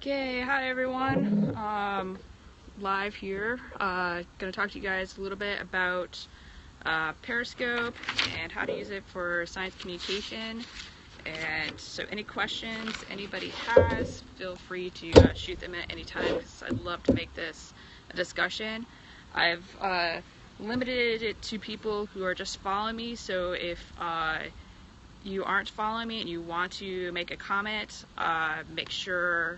Okay, hi everyone. Live here. Gonna talk to you guys a little bit about Periscope and how to use it for science communication. And so any questions anybody has, feel free to shoot them at any time, because I'd love to make this a discussion. I've limited it to people who are just following me, so if you aren't following me and you want to make a comment, make sure,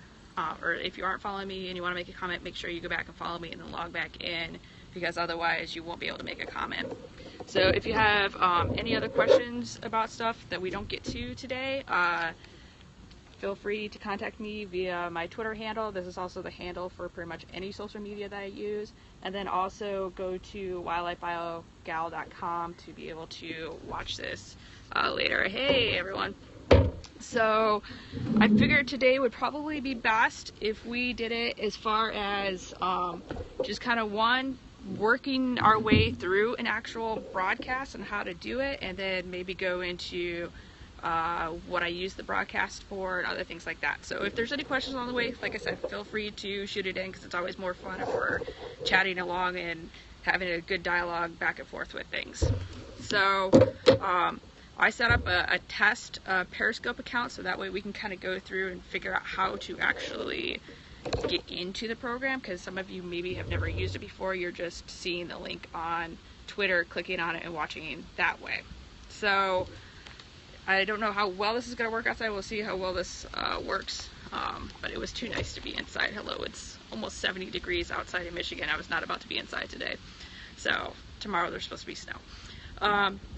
or if you aren't following me and you want to make a comment, make sure you go back and follow me and then log back in, because otherwise you won't be able to make a comment. So if you have any other questions about stuff that we don't get to today, feel free to contact me via my Twitter handle. This is also the handle for pretty much any social media that I use. And then also go to wildlifebiogal.com to be able to watch this later. Hey everyone. So I figured today would probably be best if we did it as far as just kind of working our way through an actual broadcast and how to do it, and then maybe go into what I use the broadcast for and other things like that. So if there's any questions on the way, like I said, feel free to shoot it in, because it's always more fun if we're chatting along and having a good dialogue back and forth with things. So I set up a test Periscope account, so that way we can kind of go through and figure out how to actually get into the program, because some of you maybe have never used it before. You're just seeing the link on Twitter, clicking on it and watching that way. So I don't know how well this is going to work outside. We'll see how well this works. But it was too nice to be inside. Hello, it's almost 70 degrees outside in Michigan. I was not about to be inside today. So tomorrow there's supposed to be snow.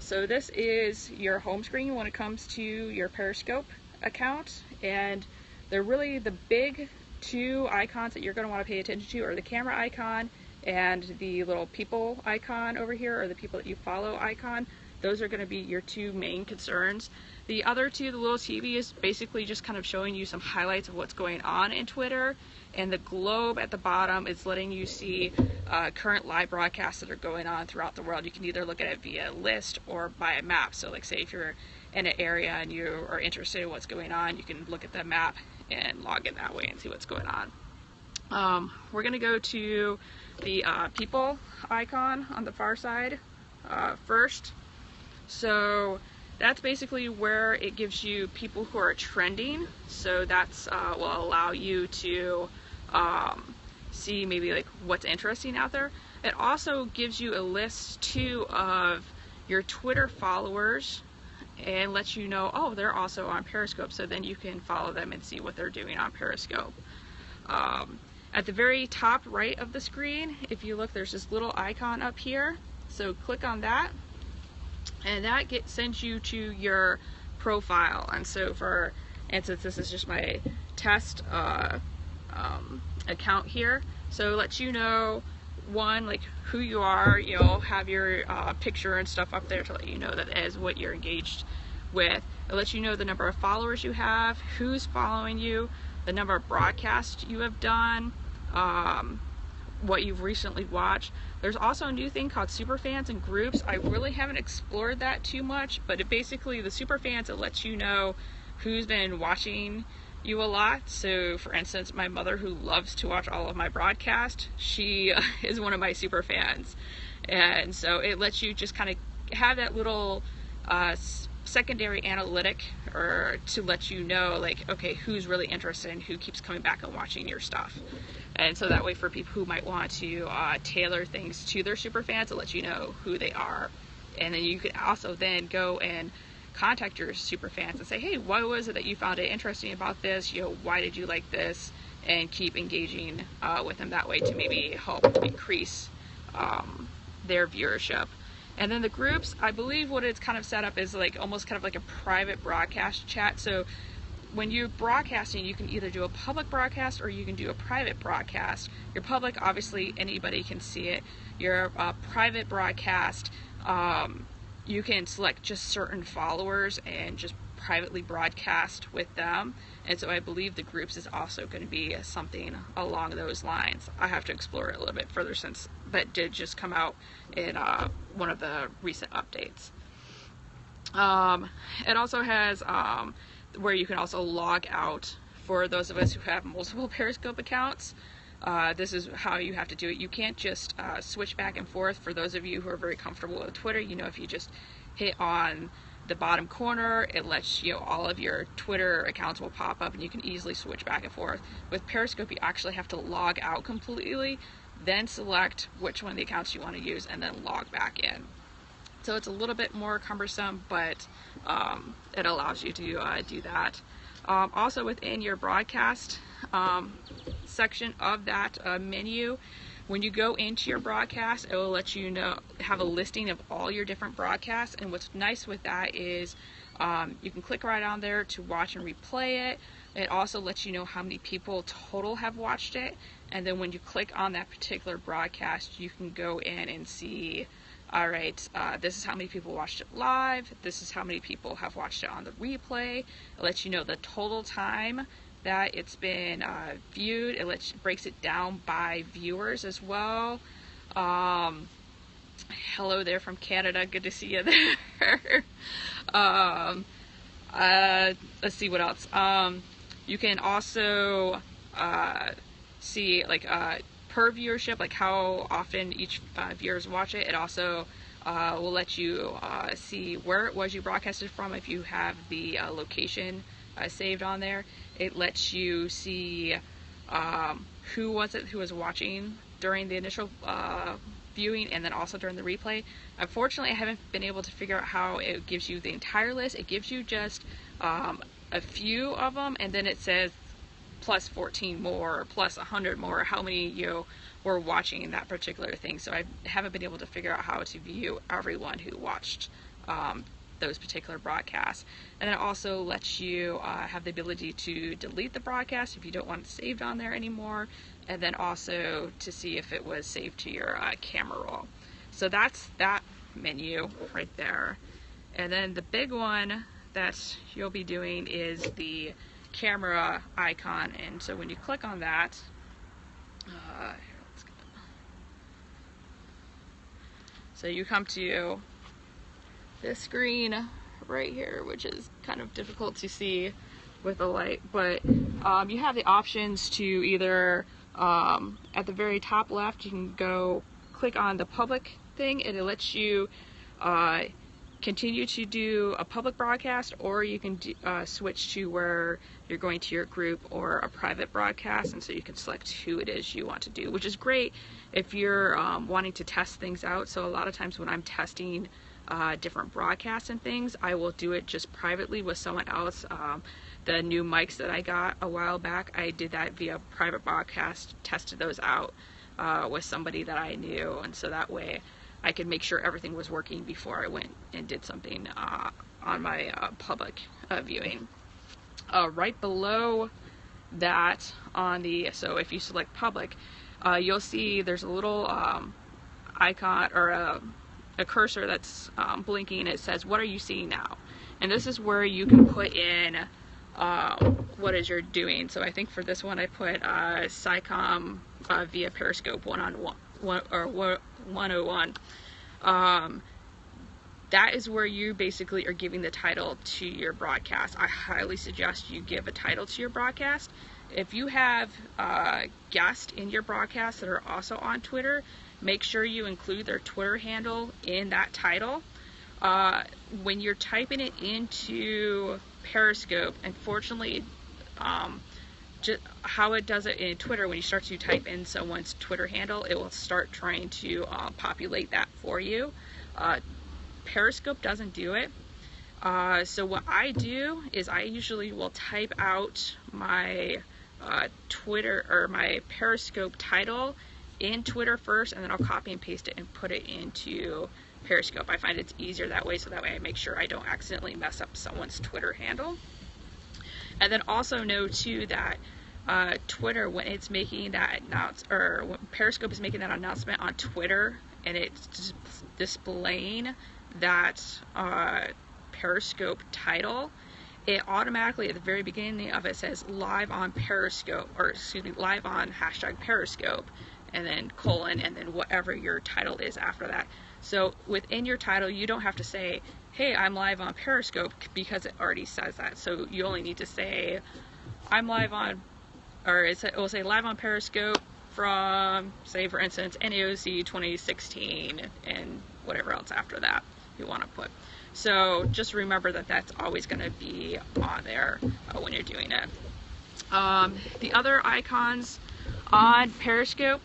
So this is your home screen when it comes to your Periscope account, and they're really the big two icons that you're going to want to pay attention to are the camera icon and the little people icon over here, or the people that you follow icon. Those are going to be your two main concerns. The other two, the little TV, is basically just kind of showing you some highlights of what's going on in Twitter, and the globe at the bottom is letting you see current live broadcasts that are going on throughout the world. You can either look at it via list or by a map. So like say if you're in an area and you are interested in what's going on, you can look at the map and log in that way and see what's going on. We're going to go to the people icon on the far side first. So that's basically where it gives you people who are trending. So that's will allow you to see maybe like what's interesting out there. It also gives you a list too of your Twitter followers, and lets you know, oh, they're also on Periscope, so then you can follow them and see what they're doing on Periscope. At the very top right of the screen, if you look, there's this little icon up here. So click on that, and that sends you to your profile. And so for instance, this is just my test account here. So it lets you know, one, like who you are. You'll have your picture and stuff up there to let you know that is what you're engaged with. It lets you know the number of followers you have, who's following you, the number of broadcasts you have done, what you've recently watched. There's also a new thing called superfans and groups. I really haven't explored that too much, but it basically, the superfans, it lets you know who's been watching you a lot. So for instance, my mother, who loves to watch all of my broadcasts, she is one of my super fans, and so it lets you just kind of have that little secondary analytic, or to let you know, like, okay, who's really interested and who keeps coming back and watching your stuff. And so that way, for people who might want to tailor things to their super fans, it lets you know who they are. And then you can also then go and contact your super fans and say, hey, what was it that you found it interesting about this? Why did you like this? And keep engaging with them that way to maybe help increase their viewership. And then the groups, I believe what it's kind of set up is like almost kind of like a private broadcast chat. So when you're broadcasting, you can either do a public broadcast or you can do a private broadcast. Your public, obviously anybody can see it. Your private broadcast, you can select just certain followers and just privately broadcast with them. And so I believe the groups is also going to be something along those lines. I have to explore it a little bit further, since that did just come out in one of the recent updates. It also has where you can also log out for those of us who have multiple Periscope accounts, this is how you have to do it. You can't just switch back and forth. For those of you who are very comfortable with Twitter, you know, if you just hit on the bottom corner, it lets you know all of your Twitter accounts will pop up and you can easily switch back and forth. With Periscope, you actually have to log out completely, then select which one of the accounts you want to use, and then log back in. So it's a little bit more cumbersome, but it allows you to do that. Also within your broadcast section of that menu, when you go into your broadcast, it will let you know, have a listing of all your different broadcasts. And what's nice with that is you can click right on there to watch and replay it. It also lets you know how many people total have watched it. And then when you click on that particular broadcast, you can go in and see, all right, this is how many people watched it live. This is how many people have watched it on the replay. It lets you know the total time that it's been viewed. It breaks it down by viewers as well. Hello there from Canada. Good to see you there. Let's see what else. You can also see like per viewership, like how often each viewers watch it. It also will let you see where it was you broadcasted from if you have the location saved on there. It lets you see who was watching during the initial viewing and then also during the replay. Unfortunately, I haven't been able to figure out how it gives you the entire list. It gives you just a few of them, and then it says plus 14 more, plus 100 more, how many you were watching that particular thing. So I haven't been able to figure out how to view everyone who watched those particular broadcasts. And then it also lets you have the ability to delete the broadcast if you don't want it saved on there anymore, and then also to see if it was saved to your camera roll. So that's that menu right there. And then the big one that you'll be doing is the camera icon. And so when you click on that, so you come to this screen right here, which is kind of difficult to see with the light, but you have the options to either at the very top left, you can go click on the public thing, and it lets you continue to do a public broadcast, or you can switch to where you're going to your group or a private broadcast, and so you can select who it is you want to do, which is great if you're wanting to test things out. So a lot of times when I'm testing different broadcasts and things, I will do it just privately with someone else. The new mics that I got a while back, I did that via private broadcast, tested those out with somebody that I knew, and so that way I could make sure everything was working before I went and did something on my public viewing. Right below that on the, so if you select public, you'll see there's a little icon or a cursor that's blinking. It says, what are you seeing now? And this is where you can put in what is you're doing. So I think for this one I put Scicomm via Periscope 101. That is where you basically are giving the title to your broadcast. I highly suggest you give a title to your broadcast. If you have guests in your broadcast that are also on Twitter, make sure you include their Twitter handle in that title. When you're typing it into Periscope, unfortunately, just how it does it in Twitter, when you start to type in someone's Twitter handle, it will start trying to populate that for you. Periscope doesn't do it. So what I do is I usually will type out my Twitter or my Periscope title in Twitter first, and then I'll copy and paste it and put it into Periscope. I find it's easier that way, so that way I make sure I don't accidentally mess up someone's Twitter handle. And then also know too that Twitter, when it's making that or when Periscope is making that announcement on Twitter and it's displaying that Periscope title, it automatically at the very beginning of it says live on Periscope, or excuse me, live on #Periscope, and then colon, and then whatever your title is after that. So within your title, you don't have to say, hey, I'm live on Periscope, because it already says that. So you only need to say I'm live on, or it will say live on Periscope from, say for instance, NAOC 2016 and whatever else after that you want to put. So just remember that that's always going to be on there when you're doing it. The other icons on Periscope,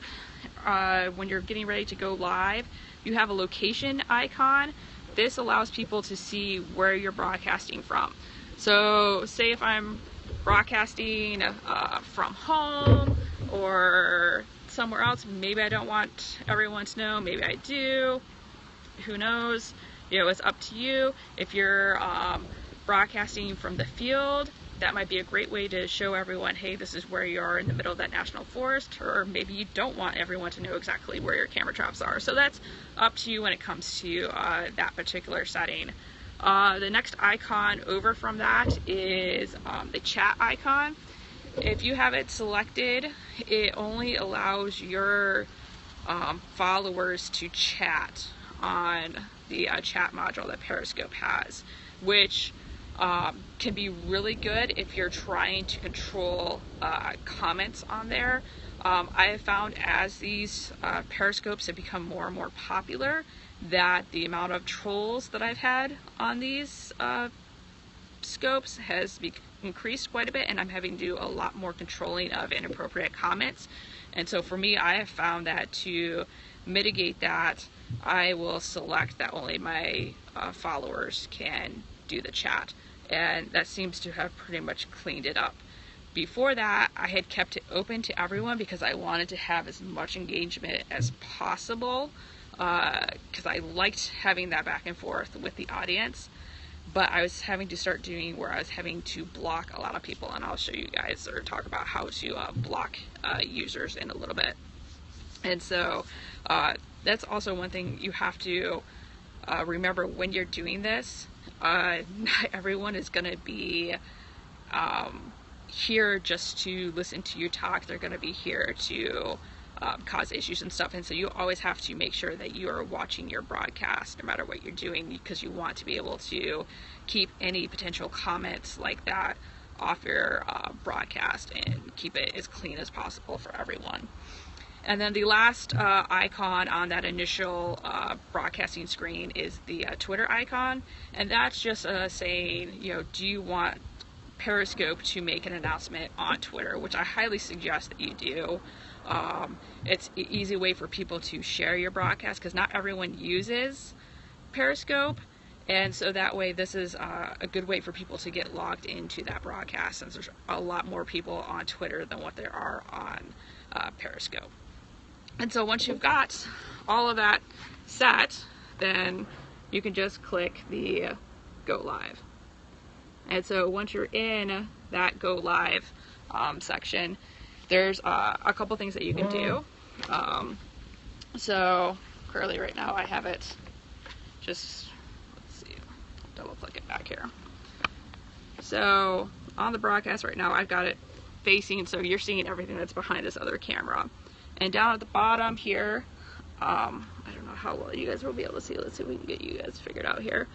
when you're getting ready to go live, you have a location icon. This allows people to see where you're broadcasting from. So say if I'm broadcasting from home or somewhere else, maybe I don't want everyone to know, maybe I do, who knows, you know, it's up to you. If you're broadcasting from the field, that might be a great way to show everyone, hey, this is where you are in the middle of that national forest, or maybe you don't want everyone to know exactly where your camera traps are. So that's up to you when it comes to that particular setting. The next icon over from that is the chat icon. If you have it selected, it only allows your followers to chat on the chat module that Periscope has, which can be really good if you're trying to control comments on there. I have found as these Periscopes have become more and more popular that the amount of trolls that I've had on these scopes has increased quite a bit, and I'm having to do a lot more controlling of inappropriate comments. And so for me, I have found that to mitigate that, I will select that only my followers can do the chat, and that seems to have pretty much cleaned it up. Before that, I had kept it open to everyone because I wanted to have as much engagement as possible, because I liked having that back and forth with the audience. But I was having to start doing where I was having to block a lot of people, and I'll show you guys or talk about how to block users in a little bit. And so that's also one thing you have to remember when you're doing this. Not everyone is going to be here just to listen to you talk. They're going to be here to cause issues and stuff, and so you always have to make sure that you are watching your broadcast no matter what you're doing, because you want to be able to keep any potential comments like that off your broadcast and keep it as clean as possible for everyone. And then the last icon on that initial broadcasting screen is the Twitter icon, and that's just saying, you know, do you want Periscope to make an announcement on Twitter, which I highly suggest that you do. It's an easy way for people to share your broadcast because not everyone uses Periscope, and so that way this is a good way for people to get logged into that broadcast, since there's a lot more people on Twitter than what there are on Periscope. And so once you've got all of that set, then you can just click the Go Live. And so once you're in that Go Live section, there's a couple things that you can do. So currently right now I have it just, let's see, double click it back here. So on the broadcast right now, I've got it facing, so you're seeing everything that's behind this other camera. And down at the bottom here, I don't know how well you guys will be able to see. Let's see if we can get you guys figured out here.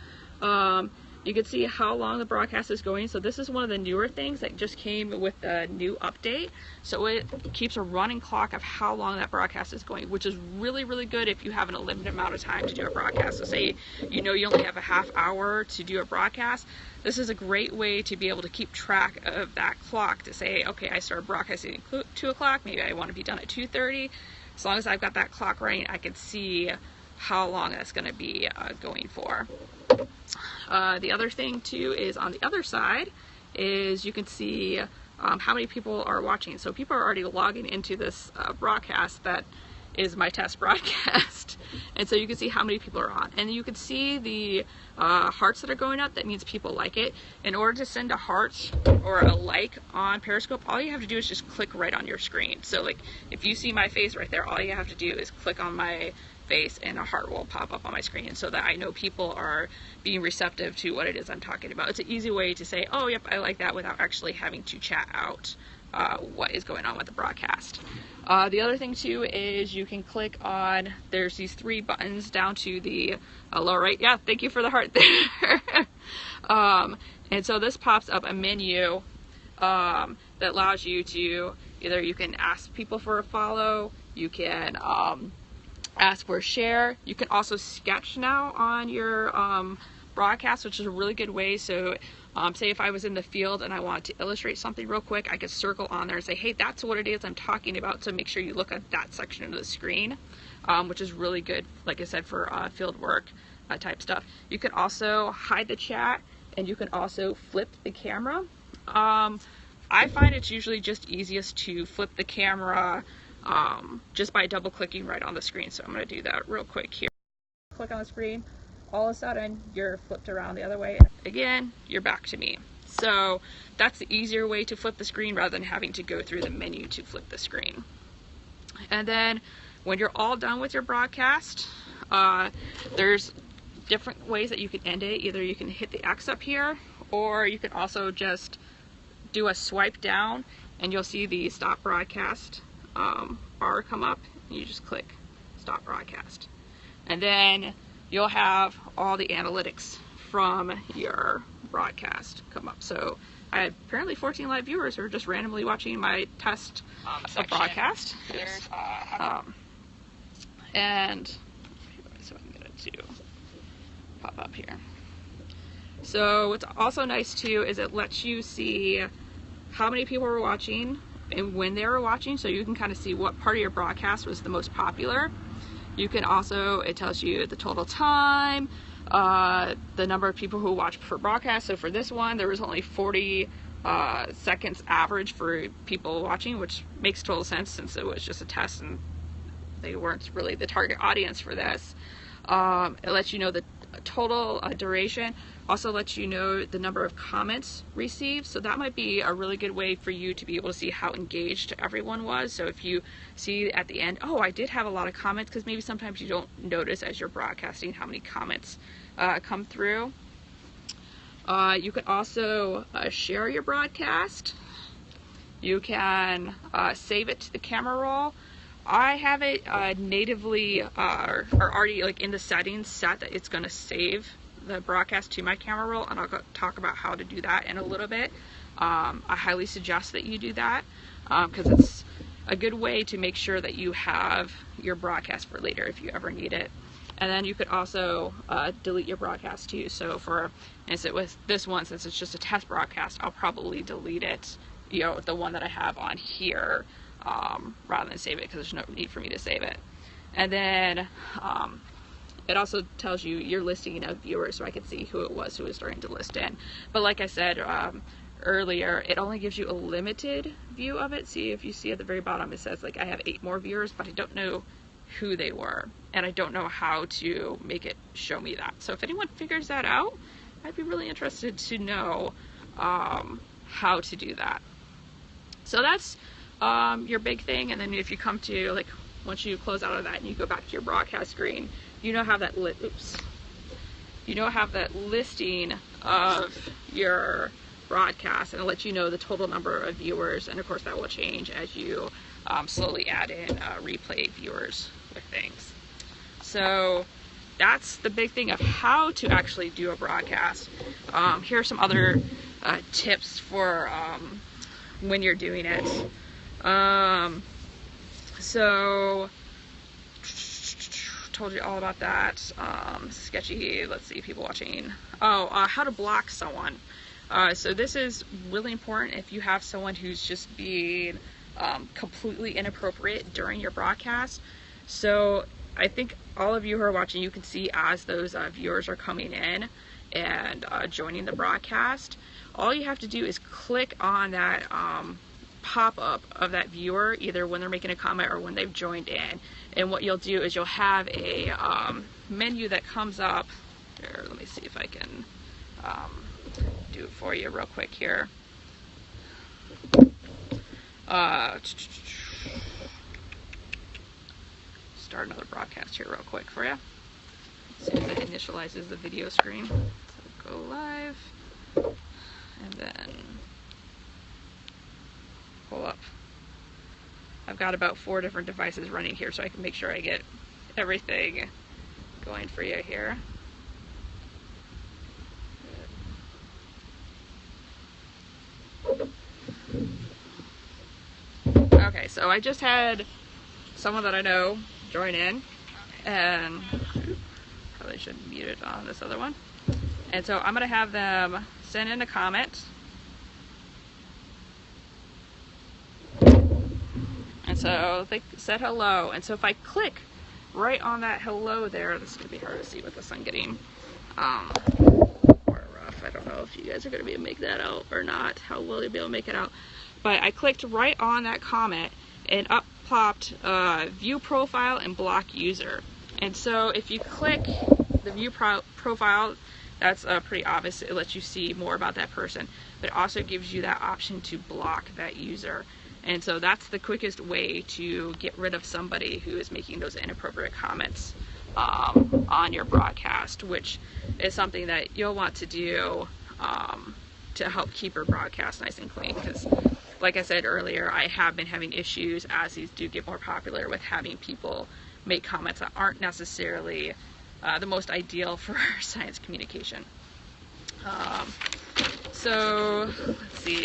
You can see how long the broadcast is going. So this is one of the newer things that just came with the new update. So it keeps a running clock of how long that broadcast is going, which is really, really good if you have a limited amount of time to do a broadcast. So say you know you only have a half hour to do a broadcast. This is a great way to be able to keep track of that clock to say, okay, I started broadcasting at 2 o'clock, maybe I want to be done at 2:30. As long as I've got that clock running, I can see how long that's going to be going for. The other thing too is on the other side is you can see how many people are watching. So people are already logging into this broadcast that is my test broadcast, and so you can see how many people are on, and you can see the hearts that are going up. That means people like it. In order to send a heart or a like on Periscope, all you have to do is just click right on your screen. So like if you see my face right there, all you have to do is click on my face and a heart will pop up on my screen, so that I know people are being receptive to what it is I'm talking about. It's an easy way to say, oh yep, I like that, without actually having to chat out what is going on with the broadcast. The other thing too is you can click on, there's these 3 buttons down to the lower right. Yeah, thank you for the heart there. And so this pops up a menu, that allows you to either you can ask people for a follow, you can ask for a share. You can also sketch now on your broadcast, which is a really good way. So say if I was in the field and I wanted to illustrate something real quick, I could circle on there and say, hey, that's what it is I'm talking about. So make sure you look at that section of the screen, which is really good, like I said, for field work type stuff. You can also hide the chat, and you can also flip the camera. I find it's usually just easiest to flip the camera just by double clicking right on the screen. So I'm going to do that real quick here. Click on the screen, all of a sudden you're flipped around the other way. Again, you're back to me. So that's the easier way to flip the screen rather than having to go through the menu to flip the screen. And then when you're all done with your broadcast, there's different ways that you can end it. Either you can hit the X up here, or you can also just do a swipe down and you'll see the stop broadcast bar come up, and you just click stop broadcast. And then you'll have all the analytics from your broadcast come up. So I had apparently 14 live viewers who are just randomly watching my test broadcast. And so I'm going to pop up here. So what's also nice too is it lets you see how many people were watching and when they were watching, so you can kind of see what part of your broadcast was the most popular. You can also, it tells you the total time, the number of people who watched per broadcast. So for this one, there was only 40 seconds average for people watching, which makes total sense since it was just a test and they weren't really the target audience for this. It lets you know the total duration, also lets you know the number of comments received. So that might be a really good way for you to be able to see how engaged everyone was. So if you see at the end, oh, I did have a lot of comments, because maybe sometimes you don't notice as you're broadcasting how many comments come through. You can also share your broadcast. You can save it to the camera roll. I have it natively or already like in the settings set that it's going to save the broadcast to my camera roll, and I'll talk about how to do that in a little bit. I highly suggest that you do that because it's a good way to make sure that you have your broadcast for later if you ever need it. And then you could also delete your broadcast too. So for instance, with this one, since it's just a test broadcast, I'll probably delete it, you know, the one that I have on here, rather than save it, because there's no need for me to save it. And then it also tells you your listing of viewers, so I can see who it was who was starting to list in. But like I said earlier, it only gives you a limited view of it. See, if you see at the very bottom, it says like I have 8 more viewers, but I don't know who they were, and I don't know how to make it show me that. So if anyone figures that out, I'd be really interested to know how to do that. So that's your big thing. And then if you come to, like, once you close out of that and you go back to your broadcast screen, you know have that listing of your broadcast, and it'll let you know the total number of viewers, and of course that will change as you slowly add in replay viewers with things. So that's the big thing of how to actually do a broadcast. Here are some other tips for when you're doing it. So told you all about that. Sketchy, let's see, people watching. How to block someone. So this is really important if you have someone who's just being completely inappropriate during your broadcast. So I think all of you who are watching, you can see as those viewers are coming in and joining the broadcast, all you have to do is click on that pop-up of that viewer, either when they're making a comment or when they've joined in. And what you'll do is you'll have a menu that comes up. Here, let me see if I can do it for you real quick here. Start another broadcast here real quick for you. As soon as it initializes the video screen. So go live, and then pull up. I've got about 4 different devices running here, so I can make sure I get everything going for you here. so I just had someone that I know join in, and probably should mute it on this other one. And so I'm going to have them send in a comment. And so they said hello. And so if I click right on that hello there, this is going to be hard to see with the sun getting more rough. I don't know if you guys are going to be able to make that out or not. How will you be able to make it out? But I clicked right on that comment, and up popped view profile and block user. And so if you click the view profile, that's pretty obvious. It lets you see more about that person, but it also gives you that option to block that user. And so that's the quickest way to get rid of somebody who is making those inappropriate comments on your broadcast, which is something that you'll want to do to help keep your broadcast nice and clean. Because like I said earlier, I have been having issues as these do get more popular with having people make comments that aren't necessarily the most ideal for science communication. So let's see,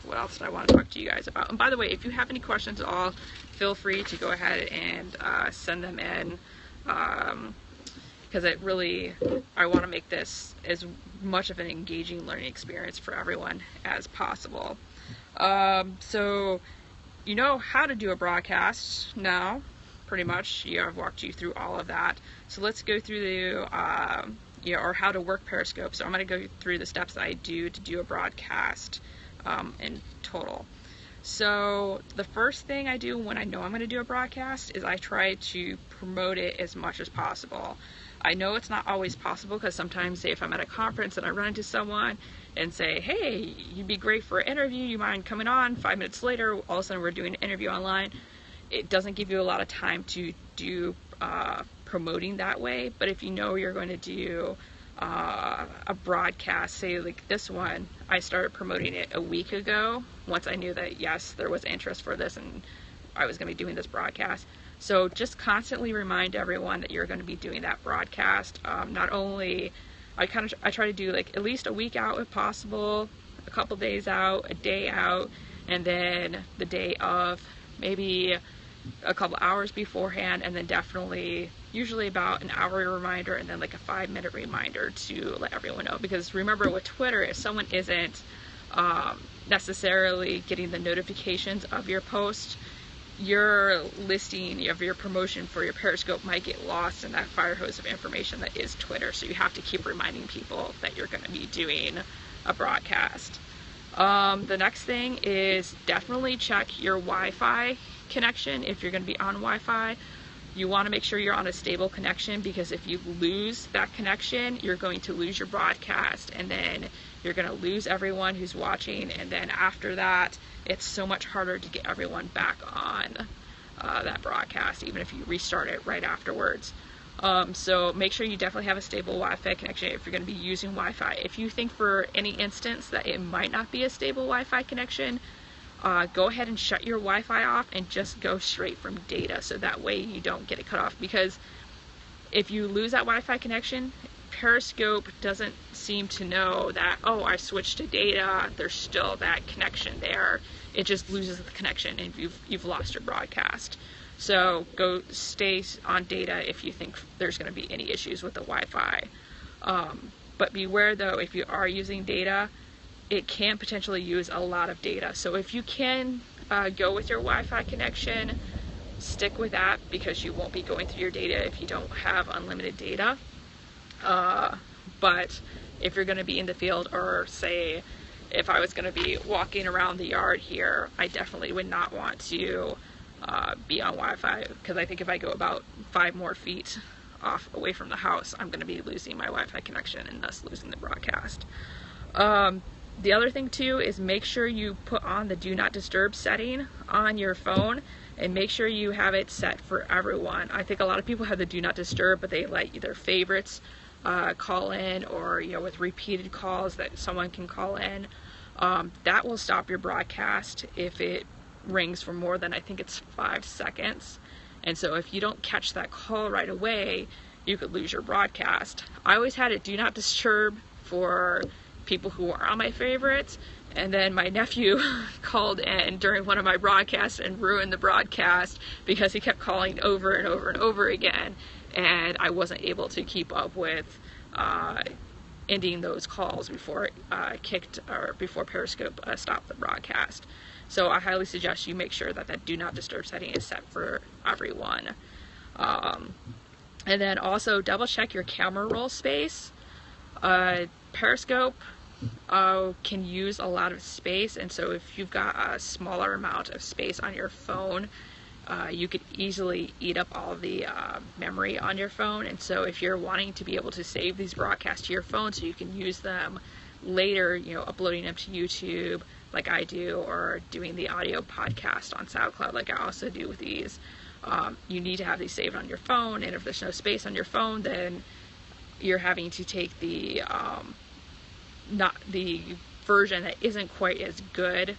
what else did I want to talk to you guys about? And by the way, if you have any questions at all, feel free to go ahead and send them in, because I want to make this as much of an engaging learning experience for everyone as possible. So you know how to do a broadcast now, pretty much. I've walked you through all of that. So let's go through the or how to work Periscope. So I'm going to go through the steps that I do to do a broadcast in total. So the first thing I do when I know I'm going to do a broadcast is I try to promote it as much as possible. I know it's not always possible, because sometimes, say if I'm at a conference and I run into someone and say, hey, you'd be great for an interview, you mind coming on? 5 minutes later, all of a sudden we're doing an interview online. It doesn't give you a lot of time to do promoting that way. But if you know you're going to do a broadcast, say like this one, I started promoting it a week ago once I knew that yes, there was interest for this and I was going to be doing this broadcast. So just constantly remind everyone that you're going to be doing that broadcast. Not only, I try to do like at least a week out if possible, a couple days out, a day out, and then the day of, maybe a couple hours beforehand, and then definitely usually about an hour reminder, and then like a 5-minute reminder to let everyone know. Because remember, with Twitter, if someone isn't necessarily getting the notifications of your post, your listing of your promotion for your Periscope might get lost in that fire hose of information that is Twitter. So you have to keep reminding people that you're going to be doing a broadcast. The next thing is definitely check your Wi-Fi connection. If you're going to be on Wi-Fi, you want to make sure you're on a stable connection, because if you lose that connection, you're going to lose your broadcast, and then you're going to lose everyone who's watching, and then after that, it's so much harder to get everyone back on that broadcast, even if you restart it right afterwards. So make sure you definitely have a stable Wi-Fi connection if you're going to be using Wi-Fi. If you think for any instance that it might not be a stable Wi-Fi connection, go ahead and shut your Wi-Fi off and just go straight from data, so that way you don't get it cut off. Because if you lose that Wi-Fi connection, Periscope doesn't seem to know that, oh, I switched to data, there's still that connection there. It just loses the connection and you've lost your broadcast. So go stay on data if you think there's going to be any issues with the Wi-Fi. But beware though, if you are using data, it can potentially use a lot of data. So if you can go with your Wi-Fi connection, stick with that, because you won't be going through your data if you don't have unlimited data. But if you're going to be in the field, or say if I was going to be walking around the yard here, I definitely would not want to be on Wi-Fi, because I think if I go about 5 more feet away from the house, I'm going to be losing my Wi-Fi connection and thus losing the broadcast. The other thing too is make sure you put on the do not disturb setting on your phone, and make sure you have it set for everyone. I think a lot of people have the do not disturb, but they let either favorites call in, or with repeated calls that someone can call in. That will stop your broadcast if it rings for more than, I think it's 5 seconds. And so if you don't catch that call right away, you could lose your broadcast. I always had it do not disturb for people who are on my favorites. And then my nephew called in during one of my broadcasts and ruined the broadcast because he kept calling over and over and over again, and I wasn't able to keep up with ending those calls before before Periscope stopped the broadcast. So I highly suggest you make sure that that do not disturb setting is set for everyone. And then also double check your camera roll space. Periscope can use a lot of space, and so if you've got a smaller amount of space on your phone, you could easily eat up all the memory on your phone. And so if you're wanting to be able to save these broadcasts to your phone so you can use them later, you know, uploading them to YouTube like I do, or doing the audio podcast on SoundCloud like I also do with these, you need to have these saved on your phone. And if there's no space on your phone, then you're having to take the not the version that isn't quite as good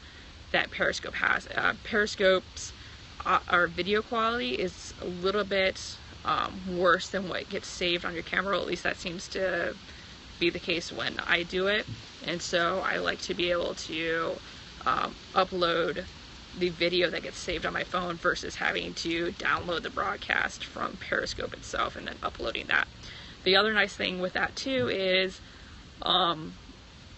that Periscope has. Periscope's our video quality is a little bit worse than what gets saved on your camera. At least that seems to be the case when I do it. And so I like to be able to upload the video that gets saved on my phone versus having to download the broadcast from Periscope itself and then uploading that. The other nice thing with that too is,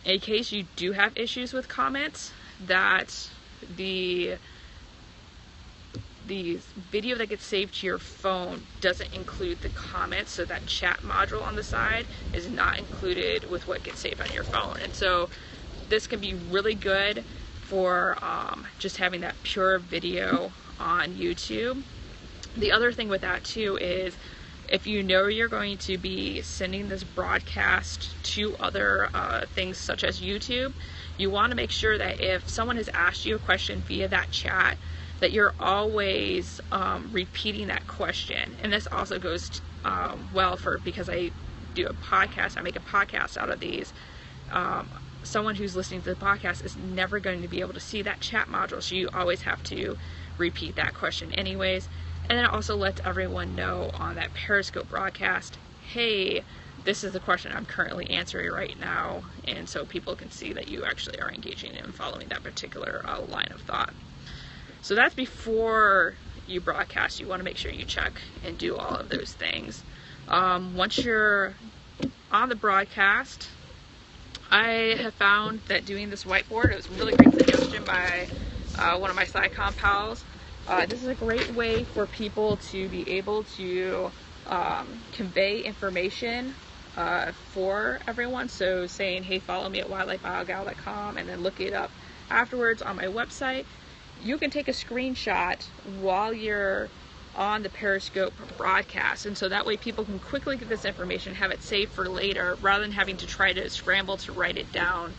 in case you do have issues with comments, that the video that gets saved to your phone doesn't include the comments, so that chat module on the side is not included with what gets saved on your phone. And so this can be really good for just having that pure video on YouTube. The other thing with that too is, if you know you're going to be sending this broadcast to other things such as YouTube, you want to make sure that if someone has asked you a question via that chat, that you're always repeating that question. And this also goes well for, because I do a podcast, I make a podcast out of these. Someone who's listening to the podcast is never going to be able to see that chat module, so you always have to repeat that question anyways. And then it also lets everyone know on that Periscope broadcast, hey, this is the question I'm currently answering right now. And so people can see that you actually are engaging and following that particular line of thought. So that's before you broadcast. You want to make sure you check and do all of those things. Once you're on the broadcast, I have found that doing this whiteboard, it was a really great suggestion by one of my Scicomm pals. This is a great way for people to be able to convey information for everyone. So saying, hey, follow me at wildlifebiogal.com, and then look it up afterwards on my website. You can take a screenshot while you're on the Periscope broadcast, and so that way people can quickly get this information, have it saved for later, rather than having to try to scramble to write it down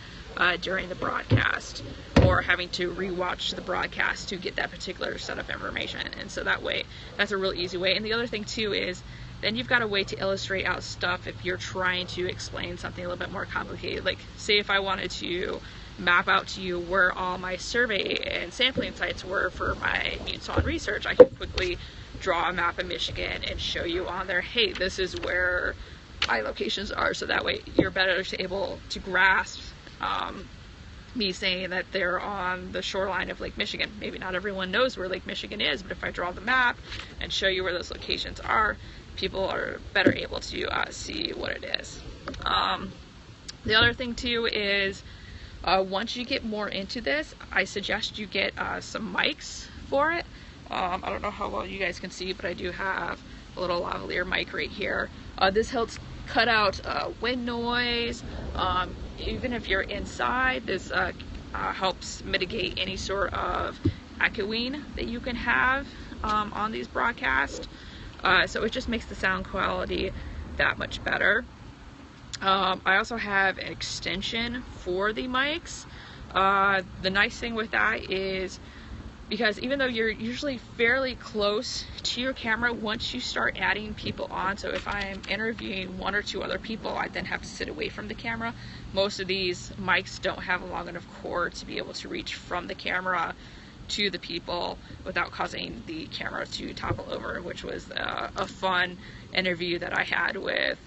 during the broadcast, or having to rewatch the broadcast to get that particular set of information. And so that way, that's a real easy way. And the other thing too is, then you've got a way to illustrate out stuff if you're trying to explain something a little bit more complicated. Like, say if I wanted to map out to you where all my survey and sampling sites were for my mutant swan research, I could quickly draw a map of Michigan and show you on there, hey, this is where my locations are. So that way you're better able to grasp me saying that they're on the shoreline of Lake Michigan. Maybe not everyone knows where Lake Michigan is, but if I draw the map and show you where those locations are, people are better able to see what it is. The other thing too is, once you get more into this, I suggest you get some mics for it. I don't know how well you guys can see, but I do have a little lavalier mic right here. This helps cut out wind noise. Even if you're inside, this helps mitigate any sort of echoing that you can have on these broadcasts. So it just makes the sound quality that much better. I also have an extension for the mics. The nice thing with that is, because even though you're usually fairly close to your camera, once you start adding people on, so if I'm interviewing one or two other people, I then have to sit away from the camera. Most of these mics don't have a long enough cord to be able to reach from the camera to the people without causing the camera to topple over, which was a fun interview that I had with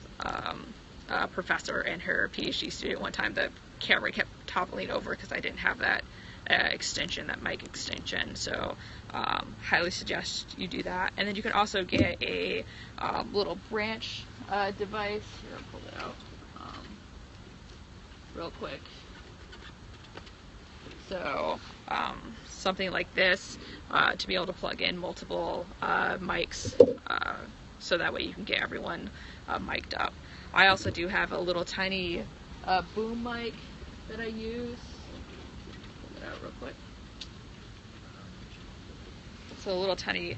a professor and her PhD student one time. The camera kept toppling over because I didn't have that extension, that mic extension. So highly suggest you do that. And then you can also get a little branch device. Here, I'll pull it out real quick. So something like this to be able to plug in multiple mics, so that way you can get everyone mic'd up. I also do have a little tiny boom mic that I use. Pull it out real quick. So a little tiny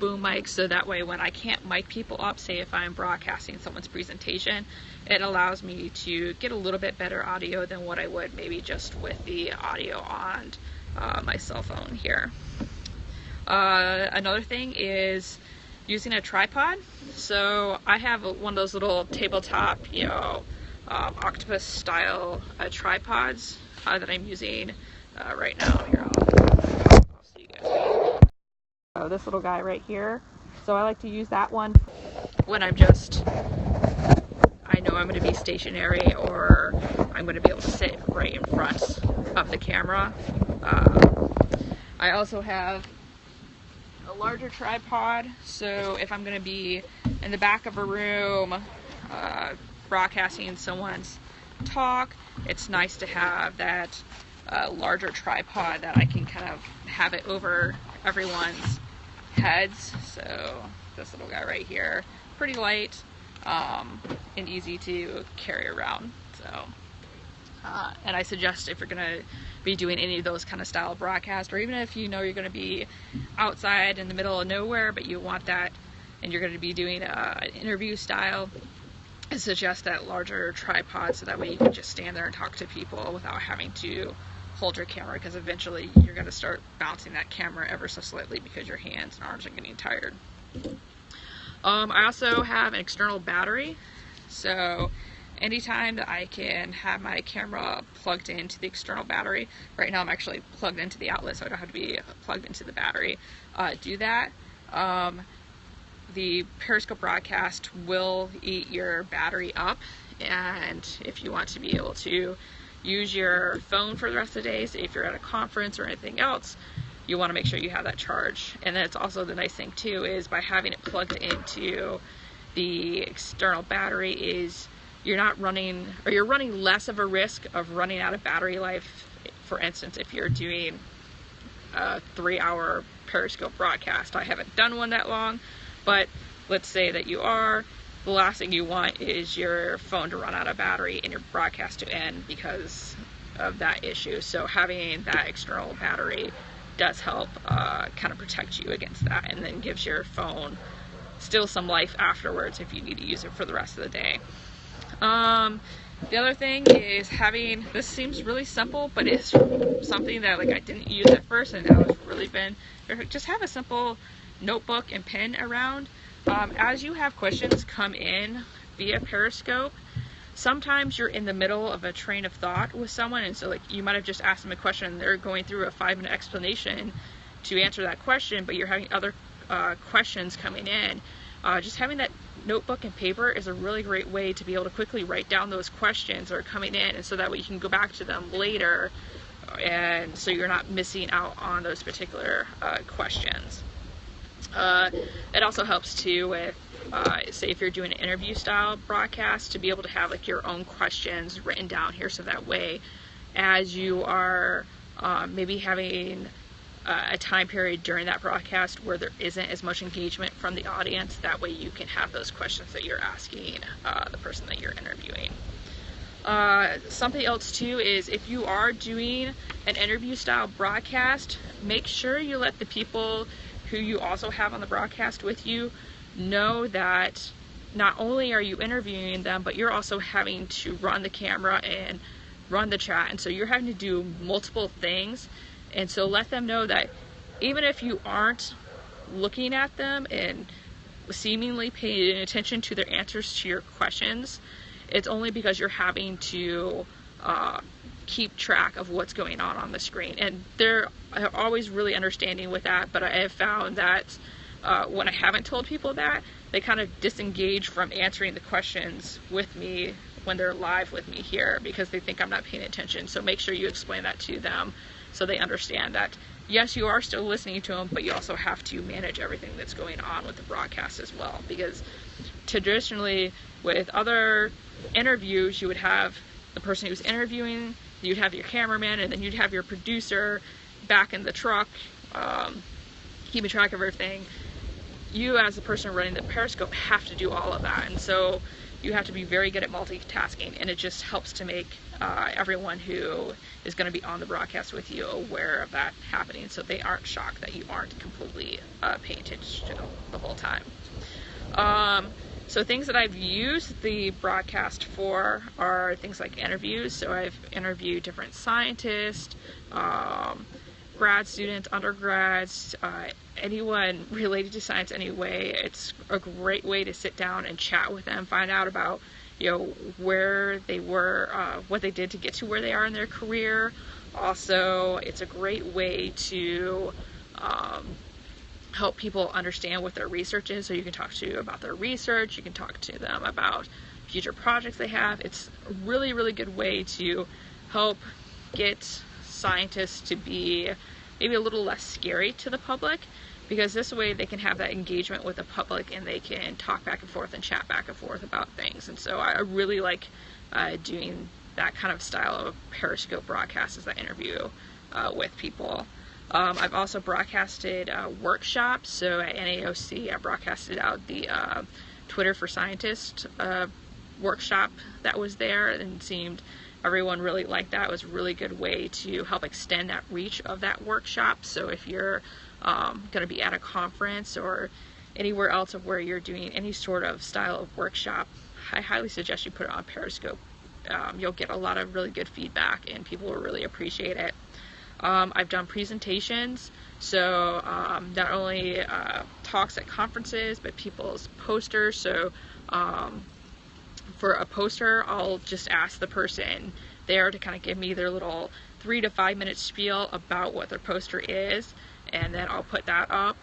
boom mic, so that way when I can't mic people up, say if I'm broadcasting someone's presentation, it allows me to get a little bit better audio than what I would maybe just with the audio on my cell phone here. Another thing is using a tripod. So I have one of those little tabletop, octopus style tripods that I'm using right now. Here, I'll see you guys. So this little guy right here. So I like to use that one when I know I'm going to be stationary, or I'm going to be able to sit right in front of the camera. I also have a larger tripod, so if I'm going to be in the back of a room broadcasting someone's talk, it's nice to have that larger tripod that I can kind of have it over everyone's heads. So this little guy right here, pretty light and easy to carry around. So and I suggest if you're going to be doing any of those kind of style broadcasts, or even if you know you're going to be outside in the middle of nowhere but you want that and you're going to be doing an interview style, I suggest that larger tripod, so that way you can just stand there and talk to people without having to hold your camera, because eventually you're going to start bouncing that camera ever so slightly because your hands and arms are getting tired. I also have an external battery, so anytime that I can have my camera plugged into the external battery, right now I'm actually plugged into the outlet, so I don't have to be plugged into the battery, do that. The Periscope broadcast will eat your battery up, and if you want to be able to use your phone for the rest of the day, say if you're at a conference or anything else, you want to make sure you have that charge. And then it's also the nice thing too is by having it plugged into the external battery is you're not running, or you're running less of a risk of running out of battery life. For instance, if you're doing a 3-hour Periscope broadcast. I haven't done one that long, but let's say that you are. The last thing you want is your phone to run out of battery and your broadcast to end because of that issue. So having that external battery does help kind of protect you against that, and then gives your phone still some life afterwards if you need to use it for the rest of the day. The other thing is having, this seems really simple, but it's something that I didn't use at first, and now it's really been, just have a simple notebook and pen around. As you have questions come in via Periscope, sometimes you're in the middle of a train of thought with someone, and so you might have just asked them a question and they're going through a 5-minute explanation to answer that question, but you're having other questions coming in. Just having that notebook and paper is a really great way to be able to quickly write down those questions that are coming in, and so that way you can go back to them later, and so you're not missing out on those particular questions. It also helps too with say if you're doing an interview style broadcast, to be able to have your own questions written down here, so that way as you are maybe having a time period during that broadcast where there isn't as much engagement from the audience, that way you can have those questions that you're asking the person that you're interviewing. Something else too is if you are doing an interview style broadcast, make sure you let the people who you also have on the broadcast with you know that not only are you interviewing them, but you're also having to run the camera and run the chat, and so you're having to do multiple things. And so let them know that even if you aren't looking at them and seemingly paying attention to their answers to your questions, it's only because you're having to keep track of what's going on the screen. And they're always really understanding with that, but I have found that when I haven't told people that, they kind of disengage from answering the questions with me when they're live with me here because they think I'm not paying attention. So make sure you explain that to them so they understand that, yes, you are still listening to them, but you also have to manage everything that's going on with the broadcast as well. Because traditionally, with other interviews, you would have the person who's interviewing, you'd have your cameraman, and then you'd have your producer back in the truck, keeping track of everything. You, as the person running the Periscope, have to do all of that, and so you have to be very good at multitasking, and it just helps to make everyone who is going to be on the broadcast with you aware of that happening, so they aren't shocked that you aren't completely paying attention to the whole time. So things that I've used the broadcast for are things like interviews. So I've interviewed different scientists, grad students, undergrads, anyone related to science anyway. It's a great way to sit down and chat with them, find out about, you know, where they were, what they did to get to where they are in their career. Also, it's a great way to help people understand what their research is. So you can talk to about their research, you can talk to them about future projects they have. It's a really, really good way to help get scientists to be maybe a little less scary to the public, because this way they can have that engagement with the public and they can talk back and forth and chat back and forth about things. And so I really like doing that kind of style of Periscope broadcast as I interview with people. I've also broadcasted workshops. So at NAOC, I broadcasted out the Twitter for Scientists workshop that was there, and seemed everyone really liked that. It was a really good way to help extend that reach of that workshop. So if you're going to be at a conference or anywhere else of where you're doing any sort of style of workshop, I highly suggest you put it on Periscope. You'll get a lot of really good feedback and people will really appreciate it. I've done presentations, so not only talks at conferences, but people's posters. So for a poster, I'll just ask the person there to kind of give me their little 3 to 5 minute spiel about what their poster is, and then I'll put that up.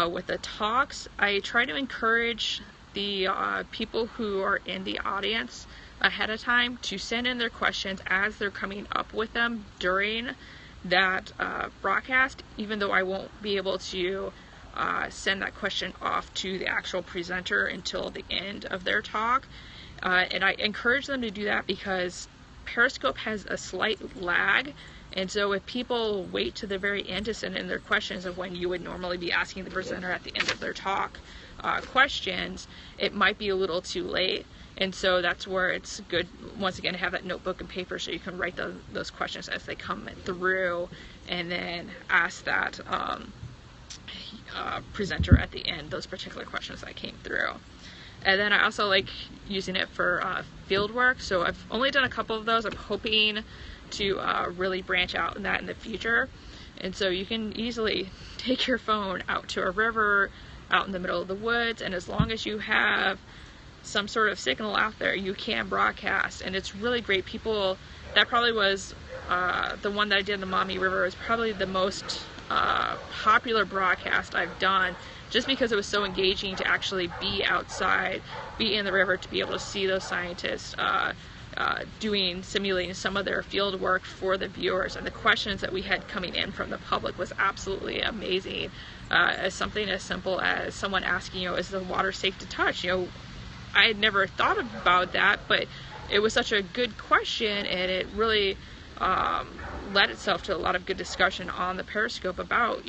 With the talks, I try to encourage the people who are in the audience ahead of time to send in their questions as they're coming up with them during that broadcast, even though I won't be able to send that question off to the actual presenter until the end of their talk. And I encourage them to do that because Periscope has a slight lag, and so if people wait to the very end to send in their questions of when you would normally be asking the presenter at the end of their talk questions, it might be a little too late. And so that's where it's good, once again, to have that notebook and paper so you can write those questions as they come through, and then ask that presenter at the end those particular questions that came through. And then I also like using it for field work. So I've only done a couple of those. I'm hoping to really branch out in that in the future. And so you can easily take your phone out to a river, out in the middle of the woods, and as long as you have some sort of signal out there, you can broadcast. And it's really great. People, that probably was the one that I did in the Maumee River is probably the most popular broadcast I've done, just because it was so engaging to actually be outside, be in the river, to be able to see those scientists simulating some of their field work for the viewers. And the questions that we had coming in from the public was absolutely amazing. As something as simple as someone asking, is the water safe to touch? I had never thought about that, but it was such a good question, and it really led itself to a lot of good discussion on the Periscope about,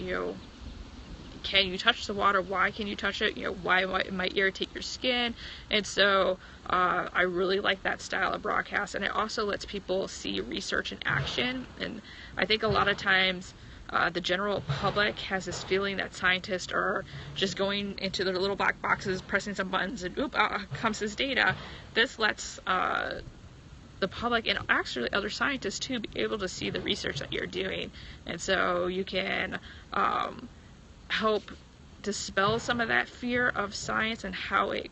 can you touch the water? Why can you touch it? Why it might irritate your skin? And so I really like that style of broadcast, and it also lets people see research in action. And I think a lot of times the general public has this feeling that scientists are just going into their little black boxes, pressing some buttons, and comes this data. This lets the public, and actually other scientists too, be able to see the research that you're doing. And so you can help dispel some of that fear of science and how it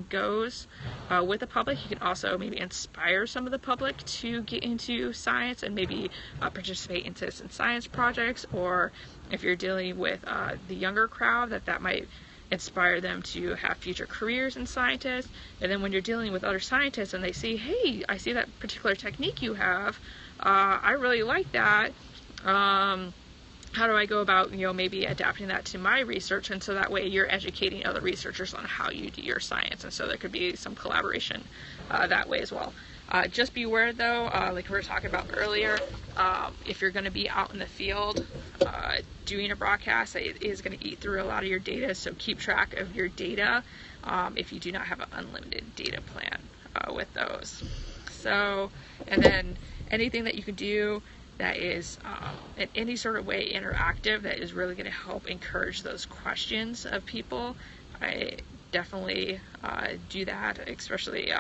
goes with the public. You can also maybe inspire some of the public to get into science and maybe participate in citizen science projects, or if you're dealing with the younger crowd, that might inspire them to have future careers in scientists. And then when you're dealing with other scientists and they see, hey, I see that particular technique you have, I really like that. How do I go about, maybe adapting that to my research? And so that way you're educating other researchers on how you do your science. And so there could be some collaboration that way as well. Just be aware though, like we were talking about earlier, if you're going to be out in the field doing a broadcast, it is going to eat through a lot of your data. So keep track of your data if you do not have an unlimited data plan with those. So, and then anything that you can do that is in any sort of way interactive that is really going to help encourage those questions of people. I definitely do that, especially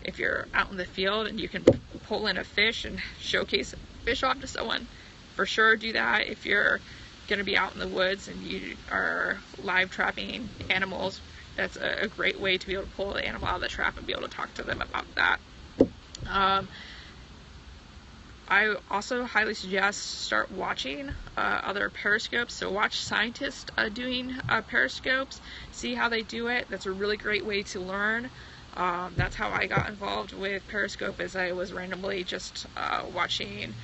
if you're out in the field and you can pull in a fish and showcase a fish off to someone. For sure do that. If you're going to be out in the woods and you are live trapping animals, that's a great way to be able to pull the animal out of the trap and be able to talk to them about that. I also highly suggest start watching other periscopes. So watch scientists doing periscopes, see how they do it. That's a really great way to learn. That's how I got involved with Periscope, as I was randomly just watching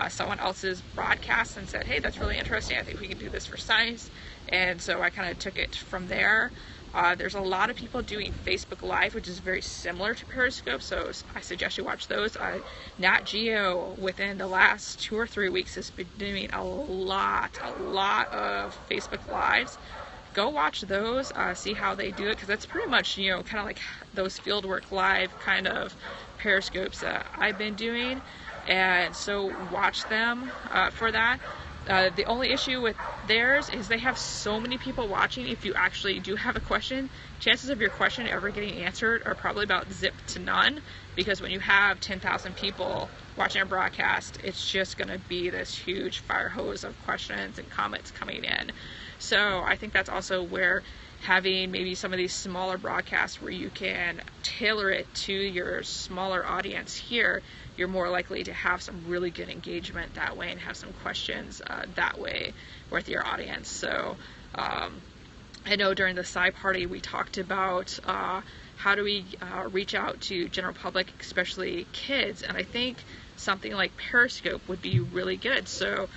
someone else's broadcast and said, hey, that's really interesting, I think we can do this for science. And so I kind of took it from there. There's a lot of people doing Facebook Live, which is very similar to Periscope, so I suggest you watch those. Nat Geo, within the last 2 or 3 weeks, has been doing a lot of Facebook Lives. Go watch those, see how they do it, because that's pretty much, kind of like those Fieldwork Live kind of Periscopes that I've been doing, and so watch them for that. The only issue with theirs is they have so many people watching. If you actually do have a question, chances of your question ever getting answered are probably about zip to none, because when you have 10,000 people watching a broadcast, it's just going to be this huge fire hose of questions and comments coming in. So I think that's also where having maybe some of these smaller broadcasts where you can tailor it to your smaller audience here, you're more likely to have some really good engagement that way and have some questions that way with your audience. So I know during the Sci Party we talked about how do we reach out to general public, especially kids, and I think something like Periscope would be really good. So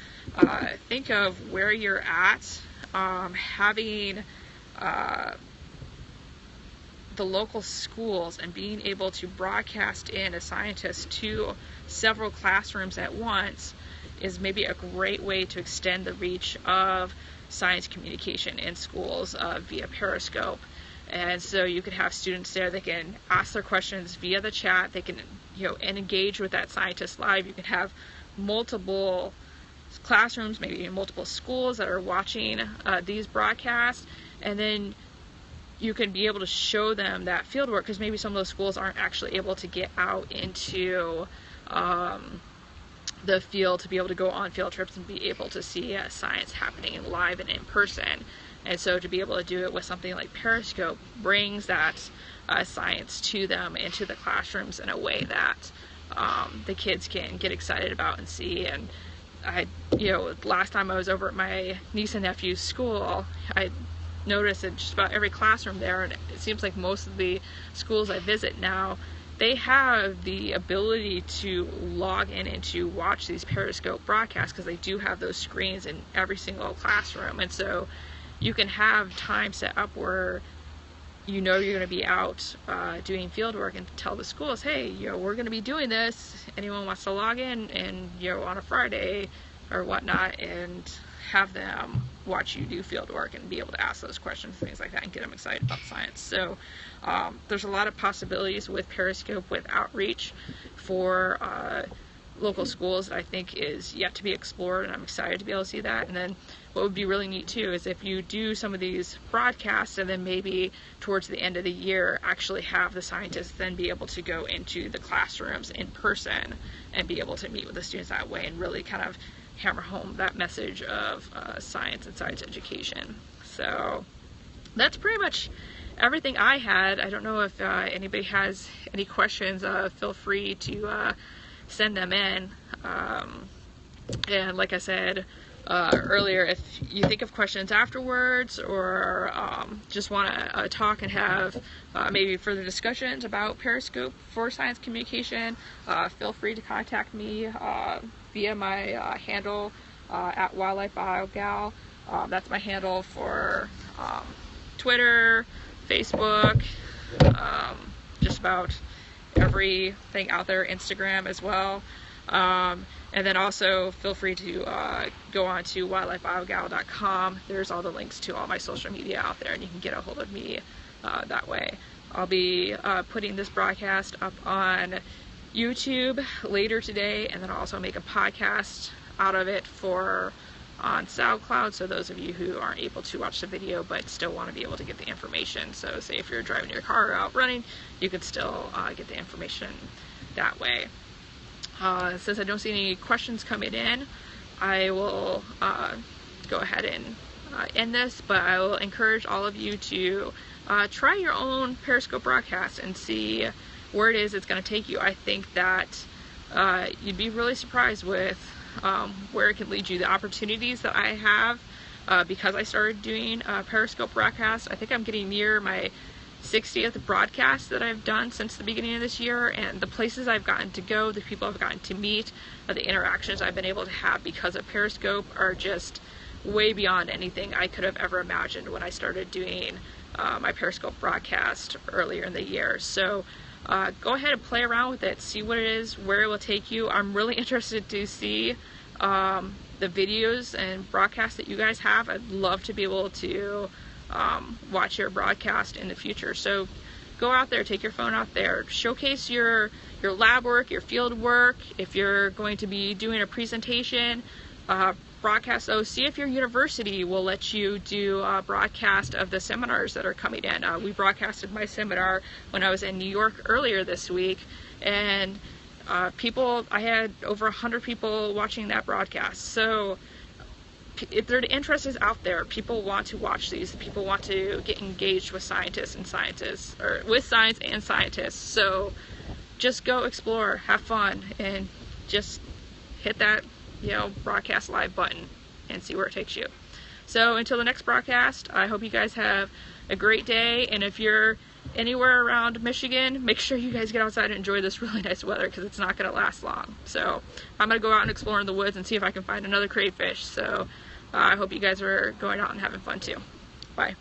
think of where you're at, having the local schools and being able to broadcast in a scientist to several classrooms at once is maybe a great way to extend the reach of science communication in schools via Periscope. And so you can have students there, they can ask their questions via the chat, they can and engage with that scientist live. You can have multiple classrooms, maybe multiple schools that are watching these broadcasts, and then you can be able to show them that field work, because maybe some of those schools aren't actually able to get out into the field to be able to go on field trips and be able to see science happening live and in person. And so to be able to do it with something like Periscope brings that science to them into the classrooms in a way that the kids can get excited about and see. And last time I was over at my niece and nephew's school, I noticed that just about every classroom there, and it seems like most of the schools I visit now, they have the ability to log in and to watch these Periscope broadcasts, because they do have those screens in every single classroom. And so you can have time set up where you're going to be out doing field work, and tell the schools, hey, we're going to be doing this, anyone wants to log in and on a Friday or whatnot, and have them watch you do field work and be able to ask those questions, things like that, and get them excited about science. So there's a lot of possibilities with Periscope, with outreach for local schools that I think is yet to be explored, and I'm excited to be able to see that. And then what would be really neat too is if you do some of these broadcasts, and then maybe towards the end of the year actually have the scientists then be able to go into the classrooms in person and be able to meet with the students that way, and really kind of hammer home that message of science and science education. So that's pretty much everything I had. I don't know if anybody has any questions. Feel free to send them in. And like I said, earlier, if you think of questions afterwards or just want to talk and have maybe further discussions about Periscope for science communication, feel free to contact me via my handle at Wildlife BioGal. That's my handle for Twitter, Facebook, just about everything out there, Instagram as well. And then also feel free to go on to wildlifebiogal.com. There's all the links to all my social media out there, and you can get a hold of me that way. I'll be putting this broadcast up on YouTube later today, and then I'll also make a podcast out of it on SoundCloud, so those of you who aren't able to watch the video but still want to be able to get the information. So say if you're driving your car or out running, you can still get the information that way. Since I don't see any questions coming in, I will go ahead and end this, but I will encourage all of you to try your own Periscope broadcast and see where it is it's going to take you. I think that you'd be really surprised with where it can lead you. The opportunities that I have because I started doing Periscope broadcasts. I think I'm getting near my 60th broadcast that I've done since the beginning of this year, and the places I've gotten to go, the people I've gotten to meet, the interactions I've been able to have because of Periscope are just way beyond anything I could have ever imagined when I started doing my Periscope broadcast earlier in the year. So go ahead and play around with it, see what it is, where it will take you. I'm really interested to see the videos and broadcasts that you guys have. I'd love to be able to watch your broadcast in the future. So go out there, take your phone out there, showcase your lab work, your field work. If you're going to be doing a presentation, broadcast those. See if your university will let you do a broadcast of the seminars that are coming in. We broadcasted my seminar when I was in New York earlier this week, and I had over 100 people watching that broadcast. So if the interest is out there, people want to watch these. People want to get engaged with scientists, or with science and scientists. So just go explore, have fun, and just hit that broadcast live button and see where it takes you. So until the next broadcast, I hope you guys have a great day, and if you're anywhere around Michigan, make sure you guys get outside and enjoy this really nice weather, because it's not going to last long. So I'm going to go out and explore in the woods and see if I can find another crayfish. So I hope you guys are going out and having fun too. Bye.